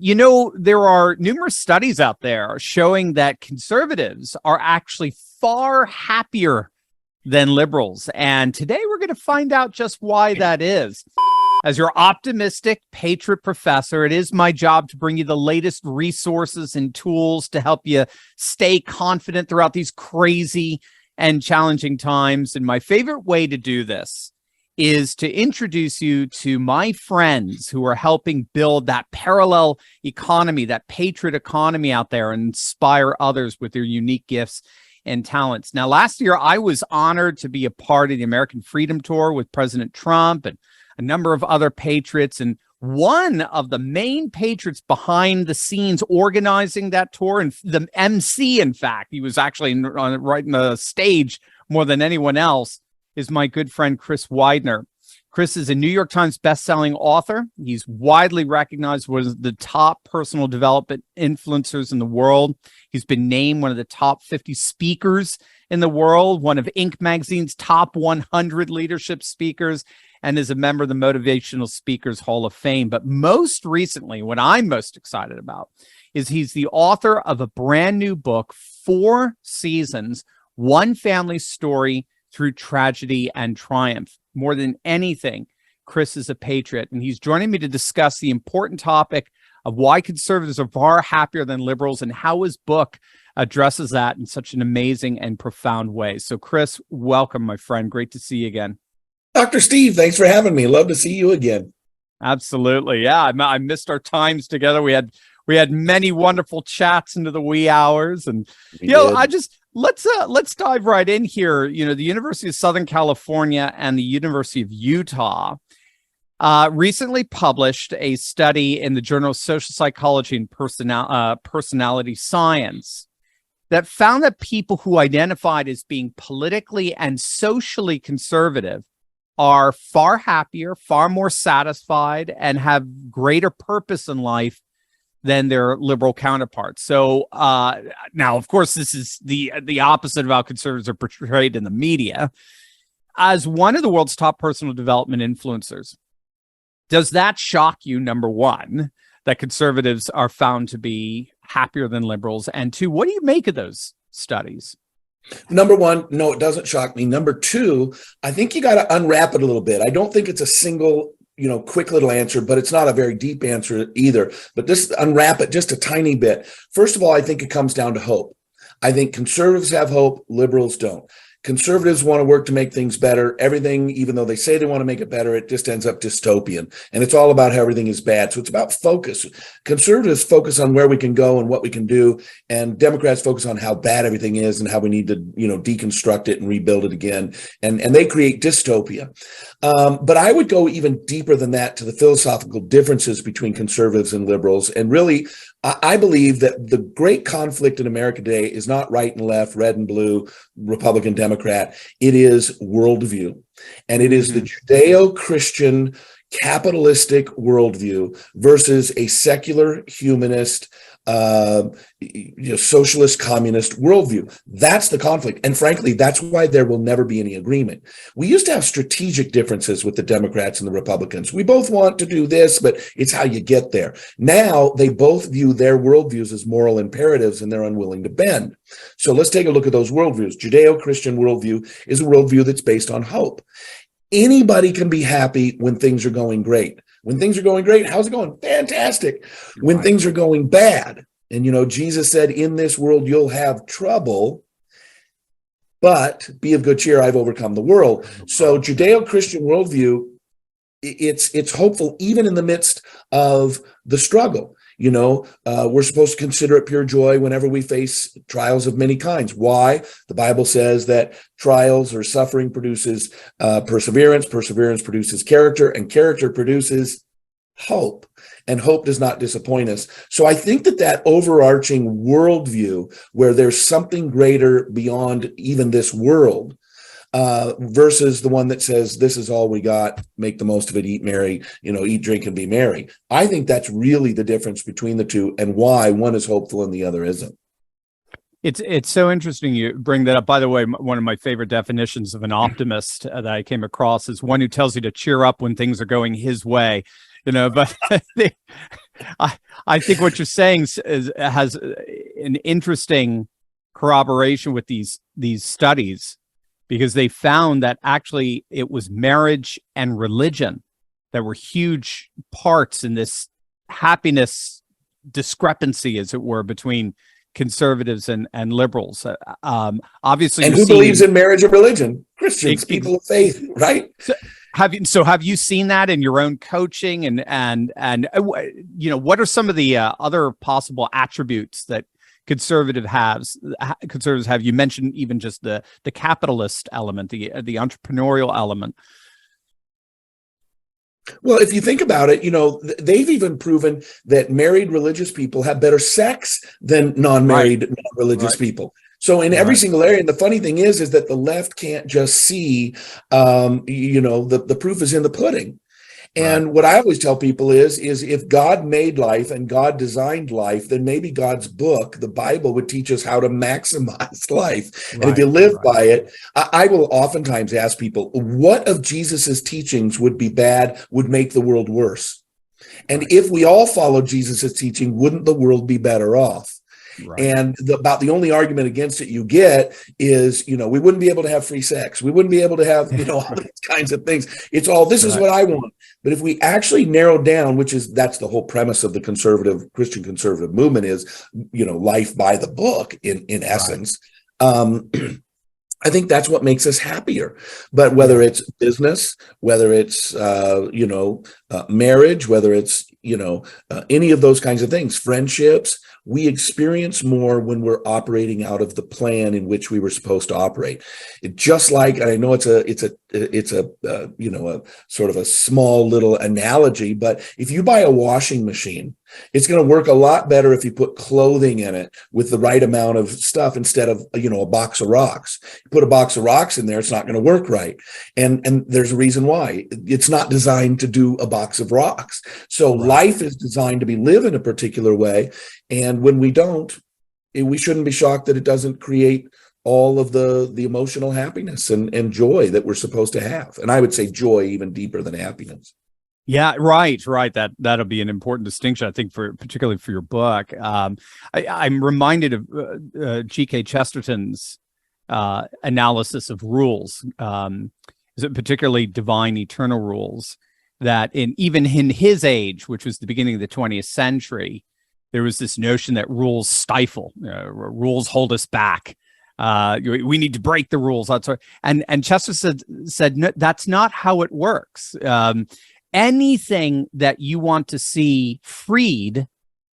You know, there are numerous studies out there showing that conservatives are actually far happier than liberals. And today we're going to find out just why that is. As your optimistic patriot professor, it is my job to bring you the latest resources and tools to help you stay confident throughout these crazy and challenging times. And my favorite way to do this is to introduce you to my friends who are helping build that parallel economy, that patriot economy out there, and inspire others with their unique gifts and talents. Now, last year, I was honored to be a part of the American Freedom Tour with President Trump and a number of other patriots. And one of the main patriots behind the scenes organizing that tour, and the MC, in fact, he was actually right in the stage more than anyone else, is my good friend, Chris Widener. Chris is a New York Times bestselling author. He's widely recognized as the top personal development influencers in the world. He's been named one of the top 50 speakers in the world, one of Inc. magazine's top 100 leadership speakers, and is a member of the Motivational Speakers Hall of Fame. But most recently, what I'm most excited about is he's the author of a brand new book, 4 seasons, one family story through tragedy and triumph. More than anything, Chris is a patriot, and he's joining me to discuss the important topic of why conservatives are far happier than liberals and how his book addresses that in such an amazing and profound way. So, Chris, welcome, my friend. Great to see you again. Dr. Steve, thanks for having me. Love to see you again. Absolutely. Yeah, I missed our times together. We had many wonderful chats into the wee hours, and let's dive right in here. You know, the University of Southern California and the University of Utah recently published a study in the Journal of Social Psychology and Personality Science that found that people who identified as being politically and socially conservative are far happier, far more satisfied, and have greater purpose in life than their liberal counterparts. So now, of course, this is the opposite of how conservatives are portrayed in the media. As one of the world's top personal development influencers, does that shock you, number one, that conservatives are found to be happier than liberals? And two, what do you make of those studies? Number one, no, it doesn't shock me. Number two, I think you got to unwrap it a little bit. I don't think it's a single quick little answer, but it's not a very deep answer either. But just unwrap it just a tiny bit. First of all, I think it comes down to hope. I think conservatives have hope, liberals don't. Conservatives want to work to make things better. Everything, even though they say they want to make it better, it just ends up dystopian. And it's all about how everything is bad. So it's about focus. Conservatives focus on where we can go and what we can do. And Democrats focus on how bad everything is and how we need to, deconstruct it and rebuild it again. And they create dystopia. But I would go even deeper than that to the philosophical differences between conservatives and liberals. And really, I believe that the great conflict in America today is not right and left, red and blue, Republican, Democrat. It is worldview. And it is the Judeo-Christian capitalistic worldview versus a secular, humanist, socialist, communist worldview. That's the conflict. And frankly, that's why there will never be any agreement. We used to have strategic differences with the Democrats and the Republicans. We both want to do this, but it's how you get there. Now they both view their worldviews as moral imperatives and they're unwilling to bend. So let's take a look at those worldviews. Judeo-Christian worldview is a worldview that's based on hope. Anybody can be happy when things are going great. When things are going great, how's it going? Fantastic. When things are going bad, and Jesus said, in this world, you'll have trouble, but be of good cheer, I've overcome the world. So Judeo-Christian worldview, it's hopeful even in the midst of the struggle. We're supposed to consider it pure joy whenever we face trials of many kinds. Why? The Bible says that trials or suffering produces perseverance, perseverance produces character, and character produces hope. And hope does not disappoint us. So I think that overarching worldview where there's something greater beyond even this world, versus the one that says, this is all we got, make the most of it, eat merry, eat, drink, and be merry. I think that's really the difference between the two and why one is hopeful and the other isn't. It's so interesting you bring that up. By the way, one of my favorite definitions of an optimist that I came across is one who tells you to cheer up when things are going his way. But I think what you're saying has an interesting corroboration with these studies, because they found that actually it was marriage and religion that were huge parts in this happiness discrepancy, as it were, between conservatives and liberals. Obviously, and who believes in marriage and religion? Christians, people of faith, right? Have you seen that in your own coaching, and what are some of the other possible attributes that conservatives have? You mentioned even just the capitalist element, the entrepreneurial element. Well, if you think about it, they've even proven that married religious people have better sex than non-married, non-religious people. So in every single area. And the funny thing is that the left can't just see, the proof is in the pudding. And what I always tell people is if God made life and God designed life, then maybe God's book, the Bible, would teach us how to maximize life. And if you live by it, I will oftentimes ask people, what of Jesus's teachings would be bad, would make the world worse? And if we all followed Jesus's teaching, wouldn't the world be better off? And about the only argument against it you get is, we wouldn't be able to have free sex. We wouldn't be able to have, all these kinds of things. It's all, this is what I want. But if we actually narrow down, that's the whole premise of the Christian conservative movement is, life by the book in essence. I think that's what makes us happier. But whether it's business, whether it's, marriage, whether it's, any of those kinds of things, friendships, we experience more when we're operating out of the plan in which we were supposed to operate. Just like, and I know it's a sort of a small little analogy, but if you buy a washing machine, it's going to work a lot better if you put clothing in it with the right amount of stuff instead of, a box of rocks. You put a box of rocks in there, it's not going to work right. And there's a reason why. It's not designed to do a box of rocks. So life is designed to be lived in a particular way. And when we don't, we shouldn't be shocked that it doesn't create all of the emotional happiness and joy that we're supposed to have. And I would say joy even deeper than happiness. Yeah, right. That'll be an important distinction, I think, particularly for your book. I'm reminded of G.K. Chesterton's analysis of rules, particularly divine eternal rules, that even in his age, which was the beginning of the 20th century, there was this notion that rules stifle, rules hold us back. We need to break the rules. And Chesterton said no, that's not how it works. Anything that you want to see freed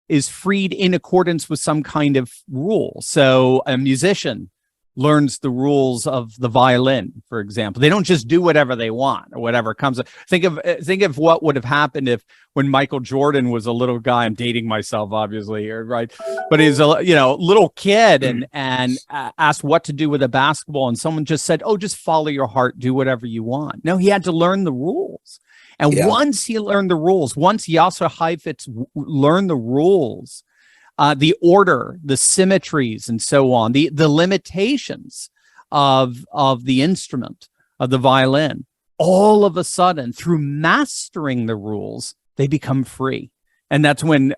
is freed in accordance with some kind of rule. So a musician learns the rules of the violin, for example. They don't just do whatever they want or whatever comes. Think of what would have happened when Michael Jordan was a little guy. I'm dating myself, obviously, right? But he's a little kid and asked what to do with a basketball, and someone just said, "Oh, just follow your heart, do whatever you want." No, he had to learn the rules. And once he learned the rules, once Yasser Heifetz learned the rules, the order, the symmetries, and so on, the limitations of the instrument, of the violin, all of a sudden, through mastering the rules, they become free. And that's when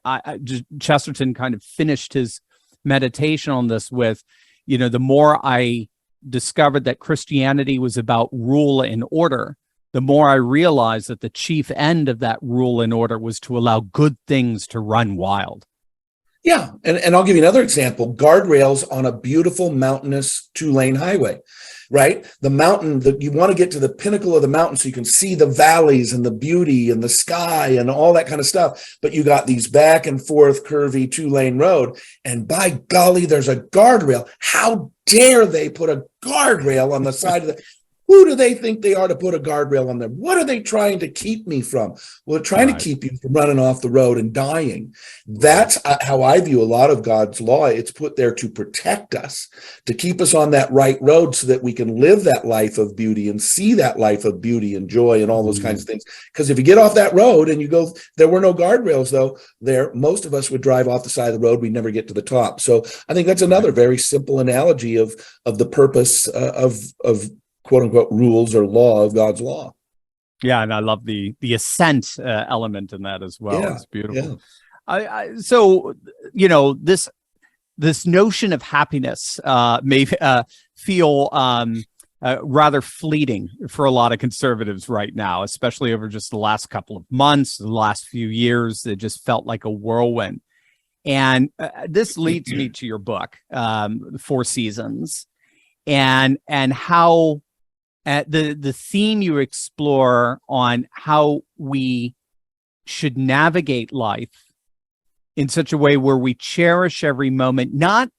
Chesterton kind of finished his meditation on this with, the more I discovered that Christianity was about rule and order, the more I realized that the chief end of that rule and order was to allow good things to run wild. Yeah. And I'll give you another example. Guardrails on a beautiful mountainous 2-lane highway, right? The mountain that you want to get to the pinnacle of the mountain so you can see the valleys and the beauty and the sky and all that kind of stuff. But you got these back and forth curvy 2-lane road. And by golly, there's a guardrail. How dare they put a guardrail on the side of the... Who do they think they are to put a guardrail on there? What are they trying to keep me from? Well, they're trying to keep you from running off the road and dying. That's how I view a lot of God's law. It's put there to protect us, to keep us on that right road so that we can live that life of beauty and see that life of beauty and joy and all those kinds of things. Because if you get off that road and you go, there were no guardrails though, most of us would drive off the side of the road. We'd never get to the top. So I think that's another very simple analogy of the purpose of quote unquote rules or law of God's law. Yeah, and I love the ascent element in that as well. Yeah, It's beautiful. yeah. So this notion of happiness may feel rather fleeting for a lot of conservatives right now, especially over just the last couple of months, the last few years. It just felt like a whirlwind. And this leads me to your book, Four Seasons, and how the theme you explore on how we should navigate life in such a way where we cherish every moment, not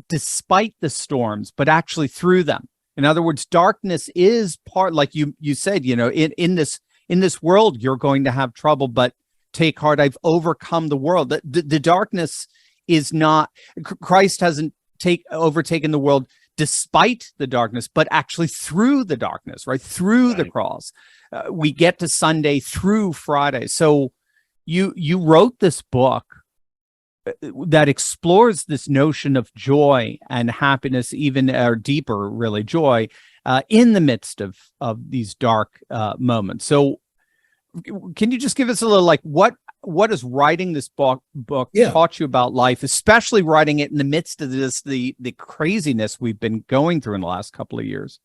despite the storms, but actually through them. In other words, darkness is part, like you said, in this world, you're going to have trouble, but take heart, I've overcome the world. The darkness is not, Christ hasn't overtaken the world despite the darkness, but actually through the darkness, right? Through the cross. We get to Sunday through Friday. So you wrote this book that explores this notion of joy and happiness, even or deeper, really, joy in the midst of these dark moments. So can you just give us a little, like, what has writing this book taught you about life, especially writing it in the midst of the craziness we've been going through in the last couple of years?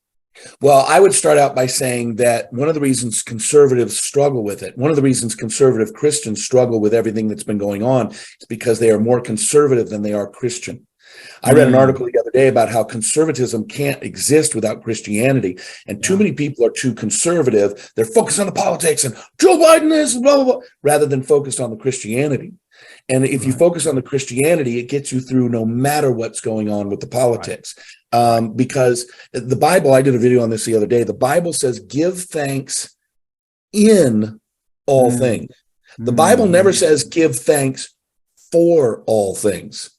Well, I would start out by saying that one of the reasons conservatives struggle with it, one of the reasons conservative Christians struggle with everything that's been going on, is because they are more conservative than they are Christian. I read an article the other day about how conservatism can't exist without Christianity, and too many people are too conservative. They're focused on the politics and Joe Biden is blah, blah, blah, rather than focused on the Christianity. And if you focus on the Christianity, it gets you through no matter what's going on with the politics. Because the Bible, I did a video on this the other day, the Bible says, give thanks in all things. The Bible never says give thanks for all things.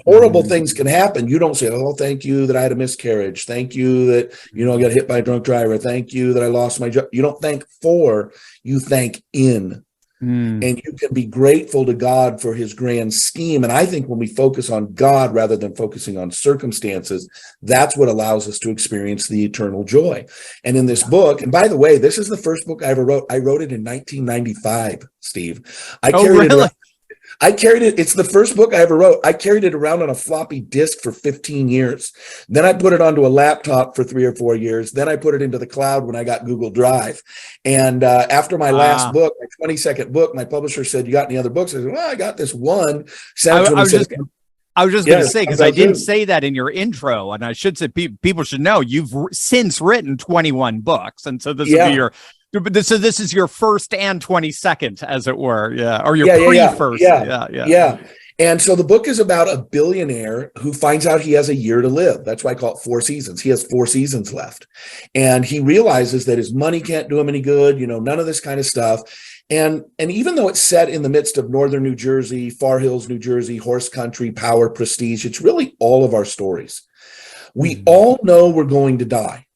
Horrible things can happen. You don't say, oh, thank you that I had a miscarriage. Thank you that, I got hit by a drunk driver. Thank you that I lost my job. You don't thank for, you thank in. And you can be grateful to God for his grand scheme. And I think when we focus on God rather than focusing on circumstances, that's what allows us to experience the eternal joy. And in this book, and by the way, this is the first book I ever wrote. I wrote it in 1995, Steve. I carried it. It's the first book I ever wrote. I carried it around on a floppy disk for 15 years. Then I put it onto a laptop for 3 or 4 years. Then I put it into the cloud when I got Google Drive. And after my last book, my 22nd book, my publisher said, you got any other books? I said, well, I got this one. I was just going to say, because I didn't say that in your intro, and I should say people should know you've since written 21 books. And so this will be so this is your first and 22nd, as it were, or your pre-first, yeah. And so the book is about a billionaire who finds out he has a year to live. That's why I call it 4 seasons. He has 4 seasons left, and he realizes that his money can't do him any good. None of this kind of stuff. And even though it's set in the midst of northern New Jersey, Far Hills, New Jersey, horse country, power, prestige, it's really all of our stories. We all know we're going to die.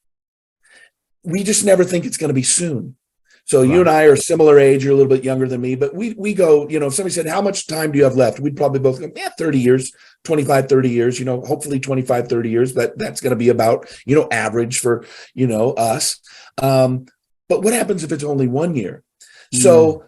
We just never think it's going to be soon. So you and I are similar age. You're a little bit younger than me, but we go, if somebody said, how much time do you have left? We'd probably both go, 30 years, 25, 30 years, hopefully 25, 30 years. That's going to be about, average for, us. But what happens if it's only 1 year? So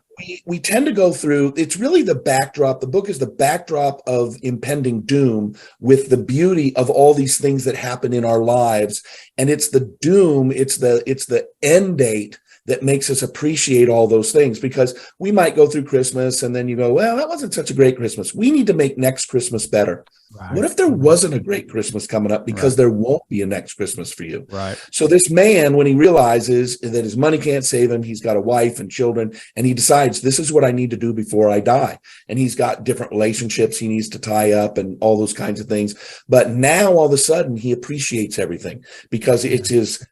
we tend to go through, it's really the backdrop. The book is the backdrop of impending doom with the beauty of all these things that happen in our lives. And it's the doom, it's the end date that makes us appreciate all those things, because we might go through Christmas and then you go, well, that wasn't such a great Christmas. We need to make next Christmas better. Right. What if there wasn't a great Christmas coming up? Because there won't be a next Christmas for you. Right. So this man, when he realizes that his money can't save him, he's got a wife and children, and he decides this is what I need to do before I die. And he's got different relationships he needs to tie up and all those kinds of things. But now all of a sudden he appreciates everything because it's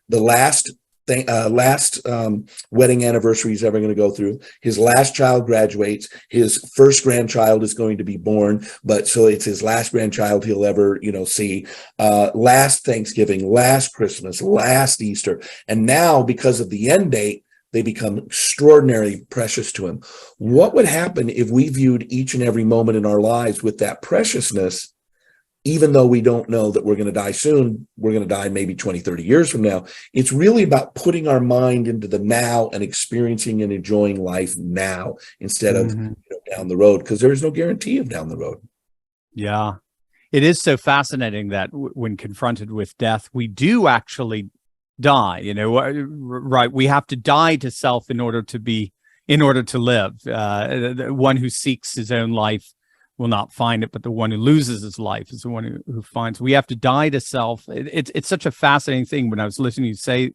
the last wedding anniversary he's ever going to go through. His last child graduates. His first grandchild is going to be born, but so it's his last grandchild he'll ever, see. Last Thanksgiving, last Christmas, last Easter. And now, because of the end date, they become extraordinarily precious to him. What would happen if we viewed each and every moment in our lives with that preciousness even though we don't know that we're going to die soon, we're going to die maybe 20, 30 years from now. It's really about putting our mind into the now and experiencing and enjoying life now instead of down the road, because there is no guarantee of down the road. Yeah. It is so fascinating that when confronted with death, we do actually die, right? We have to die to self in order to live. The one who seeks his own life will not find it, but the one who loses his life is the one who finds. We have to die to self. It's such a fascinating thing when I was listening to you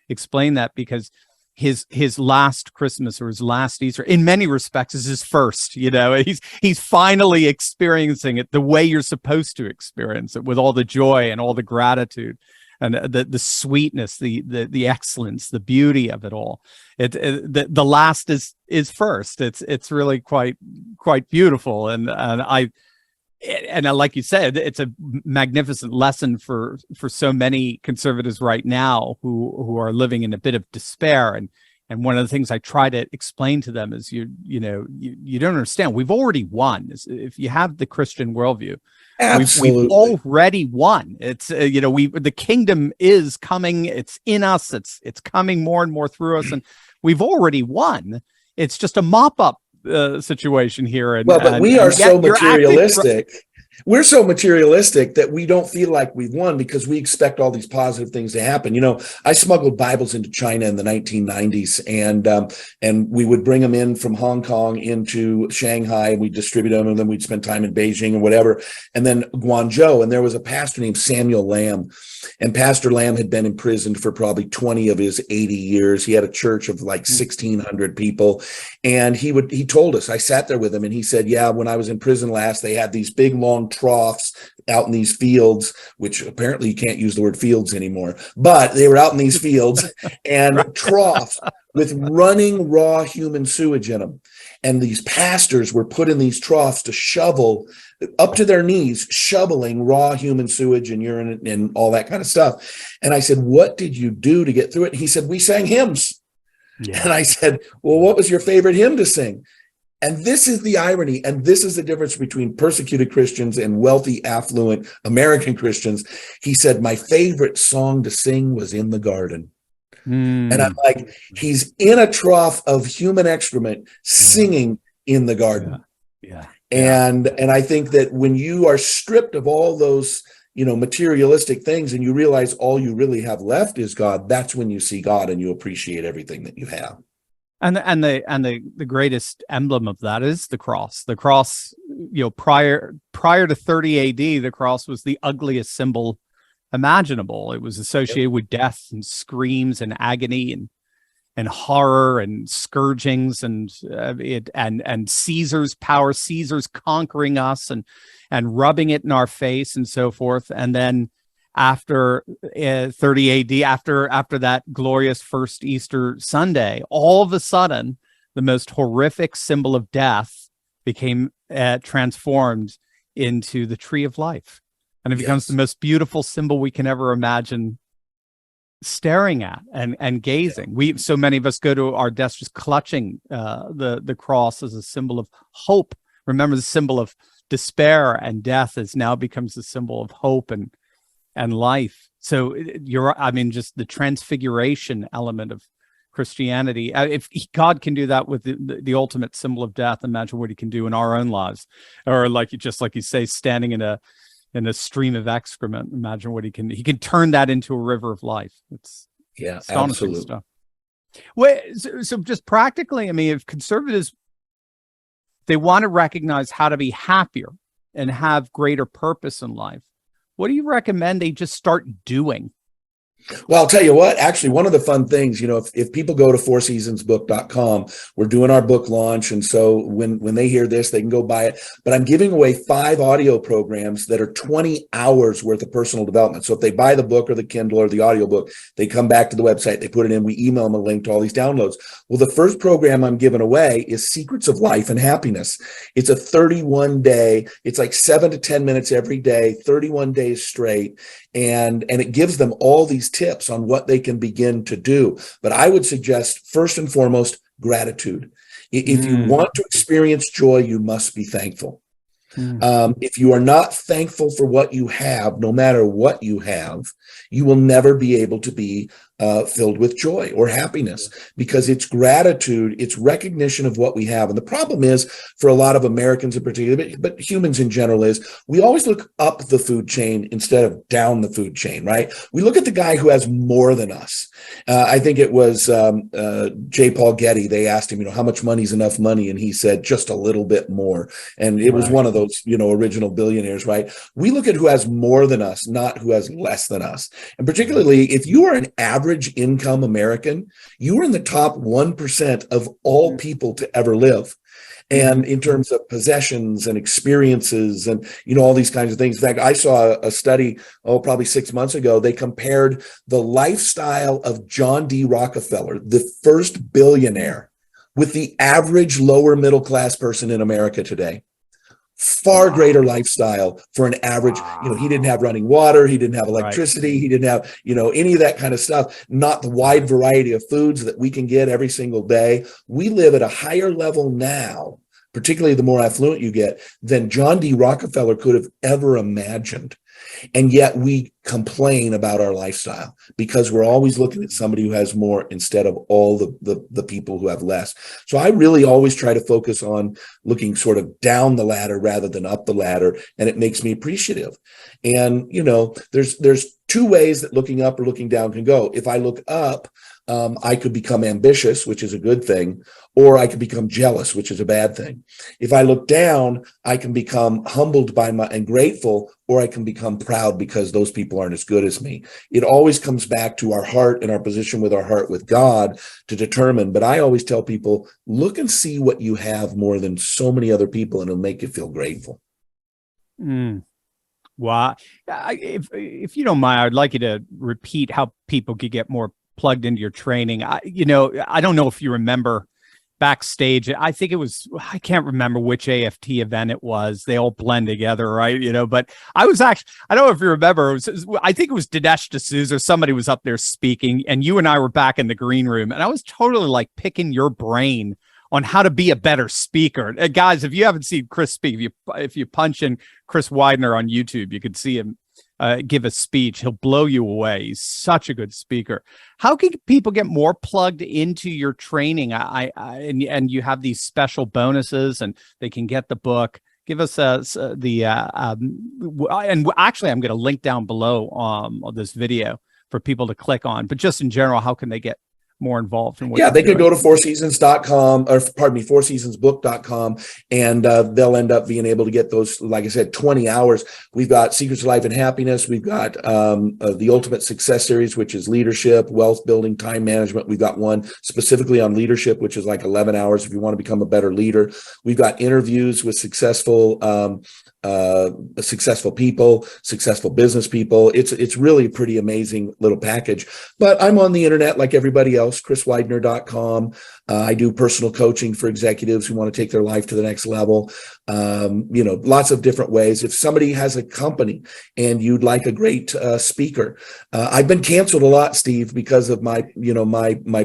explain that, because his last Christmas or his last Easter, in many respects, is his first. He's finally experiencing it the way you're supposed to experience it, with all the joy and all the gratitude and the sweetness, the excellence, the beauty of it all. The last is first. It's really quite beautiful, and like you said, it's a magnificent lesson for so many conservatives right now who are living in a bit of despair. And one of the things I try to explain to them is you don't understand. We've already won. If you have the Christian worldview, we've already won. It's the kingdom is coming. It's in us. It's coming more and more through us, and we've already won. It's just a mop up situation here. But we are so materialistic. We're so materialistic that we don't feel like we've won, because we expect all these positive things to happen. I smuggled Bibles into China in the 1990s, and we would bring them in from Hong Kong into Shanghai, and we'd distribute them, and then we'd spend time in Beijing or whatever, and then Guangzhou. And there was a pastor named Samuel Lamb, and Pastor Lamb had been imprisoned for probably 20 of his 80 years. He had a church of like 1,600 people, and he told us, I sat there with him, and he said, yeah, when I was in prison last, they had these big long troughs out in these fields, which apparently you can't use the word fields anymore, but they were out in these fields and troughs with running raw human sewage in them. And these pastors were put in these troughs to shovel up to their knees, shoveling raw human sewage and urine and all that kind of stuff. And I said, what did you do to get through it? And he said, we sang hymns. Yeah. And I said, well, what was your favorite hymn to sing? And this is the irony, and this is the difference between persecuted Christians and wealthy, affluent American Christians. He said, my favorite song to sing was In the Garden. And I'm like, he's in a trough of human excrement singing In the Garden. Yeah. And I think that when you are stripped of all those, materialistic things, and you realize all you really have left is God, that's when you see God and you appreciate everything that you have. And the greatest emblem of that is the cross. The cross, prior to 30 AD, the cross was the ugliest symbol imaginable. It was associated with death and screams and agony and horror and scourgings and Caesar's power, Caesar's conquering us and rubbing it in our face and so forth. And then after 30 AD, after that glorious first Easter Sunday, all of a sudden, the most horrific symbol of death became transformed into the tree of life. And it becomes the most beautiful symbol we can ever imagine staring at and gazing. So many of us go to our desks just clutching the cross as a symbol of hope. Remember, the symbol of despair and death now becomes the symbol of hope and life. So just the transfiguration element of Christianity. If God can do that with the ultimate symbol of death, imagine what he can do in our own lives. Or like you say, standing in a stream of excrement, imagine what he can turn that into a river of life. It's astonishing stuff. So just practically, if conservatives, they want to recognize how to be happier and have greater purpose in life, what do you recommend they just start doing? Well, I'll tell you what, actually, one of the fun things, if people go to fourseasonsbook.com, we're doing our book launch. And so when they hear this, they can go buy it. But I'm giving away 5 audio programs that are 20 hours worth of personal development. So if they buy the book or the Kindle or the audiobook, they come back to the website, they put it in, we email them a link to all these downloads. Well, the first program I'm giving away is Secrets of Life and Happiness. It's a 31-day, it's like 7 to 10 minutes every day, 31 days straight. And it gives them all these tips on what they can begin to do. But I would suggest, first and foremost, gratitude. If you want to experience joy, you must be thankful. If you are not thankful for what you have, no matter what you have, you will never be able to be filled with joy or happiness, because it's gratitude, it's recognition of what we have. And the problem is, for a lot of Americans in particular, but humans in general, is we always look up the food chain instead of down the food chain, right? We look at the guy who has more than us. I think it was J. Paul Getty. They asked him, how much money is enough money? And he said, just a little bit more. And it was one of those, original billionaires, right? We look at who has more than us, not who has less than us. And particularly if you are an average income American, you are in the top 1% of all people to ever live. And in terms of possessions and experiences and, all these kinds of things. In fact, I saw a study, probably 6 months ago. They compared the lifestyle of John D. Rockefeller, the first billionaire, with the average lower middle class person in America today. Far greater lifestyle for an average, he didn't have running water, he didn't have electricity, he didn't have, any of that kind of stuff, not the wide variety of foods that we can get every single day. We live at a higher level now, particularly the more affluent you get, than John D. Rockefeller could have ever imagined. And yet we complain about our lifestyle because we're always looking at somebody who has more instead of all the people who have less. So I really always try to focus on looking sort of down the ladder rather than up the ladder. And it makes me appreciative. And, there's two ways that looking up or looking down can go. If I look up, I could become ambitious, which is a good thing, or I could become jealous, which is a bad thing. If I look down, I can become humbled and grateful, or I can become proud because those people aren't as good as me. It always comes back to our heart and our position with our heart with God to determine. But I always tell people, look and see what you have more than so many other people, and it'll make you feel grateful. Wow. If you don't mind, I'd like you to repeat how people could get more plugged into your training. I don't know if you remember backstage. I think it was, I can't remember which AFT event it was. They all blend together, right? But I was actually, I don't know if you remember, I think it was Dinesh D'Souza, somebody was up there speaking, and you and I were back in the green room, and I was totally like picking your brain on how to be a better speaker. Guys, if you haven't seen Chris speak, if you punch in Chris Widener on YouTube, you could see him give a speech. He'll blow you away. He's such a good speaker. How can people get more plugged into your training? And you have these special bonuses, and they can get the book. Give us and actually, I'm going to link down below on this video for people to click on. But just in general, how can they get more involved in what they could go to fourseasonsbook.com, and they'll end up being able to get those, like I said, 20 hours. We've got Secrets of Life and Happiness. We've got the Ultimate Success Series, which is leadership, wealth building, time management. We've got one specifically on leadership, which is like 11 hours if you want to become a better leader. We've got interviews with successful people, successful business people. It's really a pretty amazing little package. But I'm on the internet like everybody else, chriswidener.com. I do personal coaching for executives who want to take their life to the next level. Lots of different ways. If somebody has a company and you'd like a great speaker, I've been canceled a lot, Steve, because of my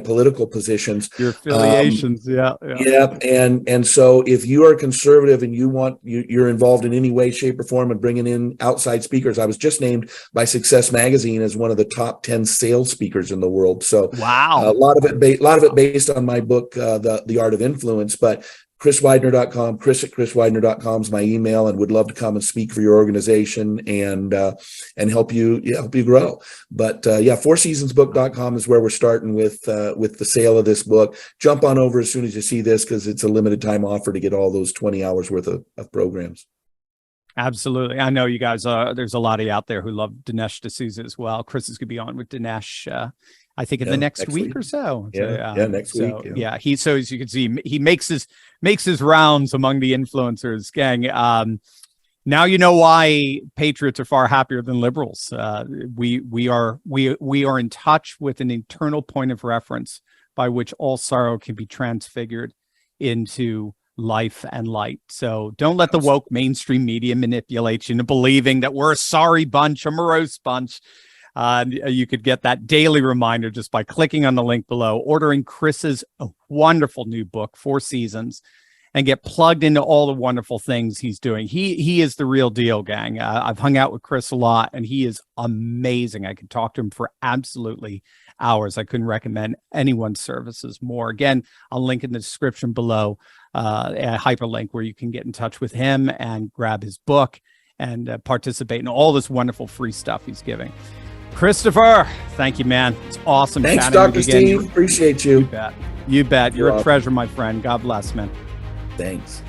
political positions. Your affiliations, yeah. And so if you are conservative and you're involved in any way, shape, or form and bringing in outside speakers, I was just named by Success Magazine as one of the top 10 sales speakers in the world. So wow, a lot of it based on my book, The Art of Influence. But chriswidener.com, chris@chriswidener.com is my email, and would love to come and speak for your organization and help you grow. But fourseasonsbook.com is where we're starting with the sale of this book. Jump on over as soon as you see this, because it's a limited time offer to get all those 20 hours worth of programs. Absolutely. I know you guys, there's a lot of you out there who love Dinesh D'Souza as well. Chris is going to be on with Dinesh, I think in the next week or so. Next week. Yeah. So as you can see, he makes his rounds among the influencers, gang. Now you know why patriots are far happier than liberals. We are in touch with an internal point of reference by which all sorrow can be transfigured into life and light. So don't let the woke mainstream media manipulate you into believing that we're a sorry bunch, a morose bunch. You could get that daily reminder just by clicking on the link below, ordering Chris's wonderful new book, 4 Seasons, and get plugged into all the wonderful things he's doing. He is the real deal, gang. I've hung out with Chris a lot, and he is amazing. I could talk to him for absolutely hours. I couldn't recommend anyone's services more. Again, I'll link in the description below, a hyperlink where you can get in touch with him and grab his book and participate in all this wonderful free stuff he's giving. Christopher, thank you, man. It's awesome. Thanks, Dr. Steve. Appreciate you. You bet. You bet. You're a treasure, my friend. God bless, man. Thanks.